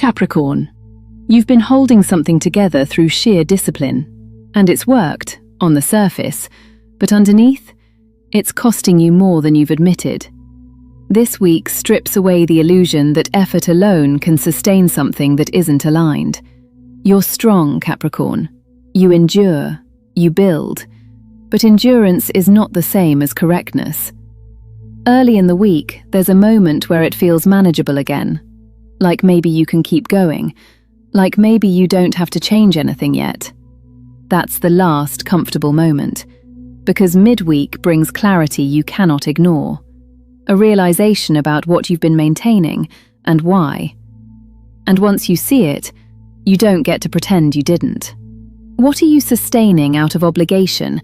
Capricorn, you've been holding something together through sheer discipline, and it's worked, on the surface, but underneath, it's costing you more than you've admitted. This week strips away the illusion that effort alone can sustain something that isn't aligned. You're strong, Capricorn. You endure, you build, but endurance is not the same as correctness. Early in the week, there's a moment where it feels manageable again. Like maybe you can keep going. Like maybe you don't have to change anything yet. That's the last comfortable moment, because midweek brings clarity you cannot ignore. A realization about what you've been maintaining and why. And once you see it, you don't get to pretend you didn't. What are you sustaining out of obligation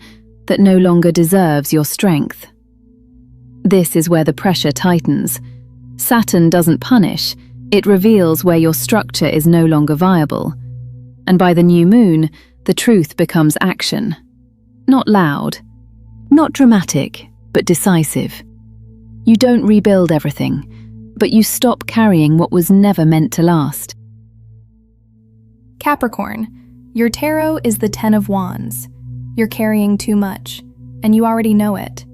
that no longer deserves your strength? This is where the pressure tightens. Saturn doesn't punish, it reveals where your structure is no longer viable. And by the new moon, the truth becomes action. Not loud, not dramatic, but decisive. You don't rebuild everything, but you stop carrying what was never meant to last. Capricorn, your tarot is the Ten of Wands. You're carrying too much, and you already know it.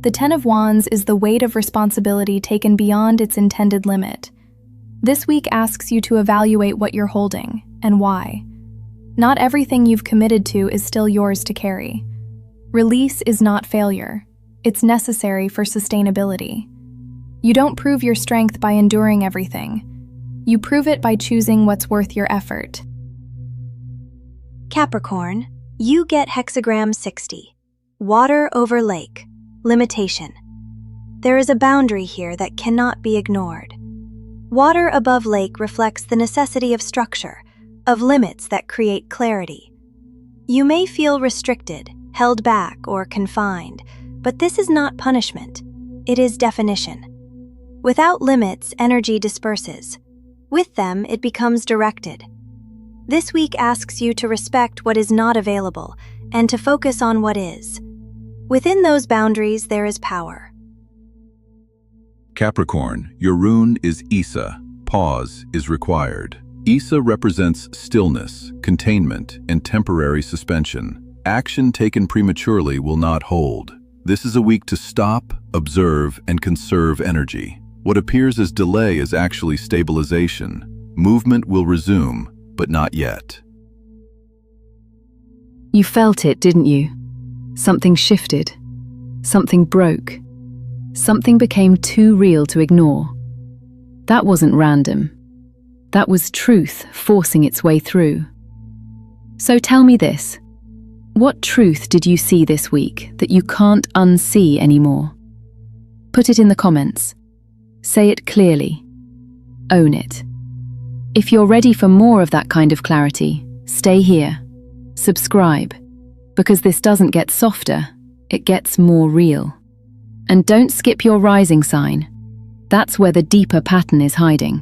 The Ten of Wands is the weight of responsibility taken beyond its intended limit. This week asks you to evaluate what you're holding, and why. Not everything you've committed to is still yours to carry. Release is not failure. It's necessary for sustainability. You don't prove your strength by enduring everything. You prove it by choosing what's worth your effort. Capricorn, you get hexagram 60. Water over lake. Limitation. There is a boundary here that cannot be ignored. Water above lake reflects the necessity of structure, of limits that create clarity. You may feel restricted, held back, or confined, but this is not punishment. It is definition. Without limits, energy disperses. With them, it becomes directed. This week asks you to respect what is not available and to focus on what is. Within those boundaries, there is power. Capricorn, your rune is Issa. Pause is required. Issa represents stillness, containment, and temporary suspension. Action taken prematurely will not hold. This is a week to stop, observe, and conserve energy. What appears as delay is actually stabilization. Movement will resume, but not yet. You felt it, didn't you? Something shifted. Something broke. Something became too real to ignore. That wasn't random. That was truth forcing its way through. So tell me this. What truth did you see this week that you can't unsee anymore? Put it in the comments. Say it clearly. Own it. If you're ready for more of that kind of clarity, stay here. Subscribe. Because this doesn't get softer, it gets more real. And don't skip your rising sign. That's where the deeper pattern is hiding.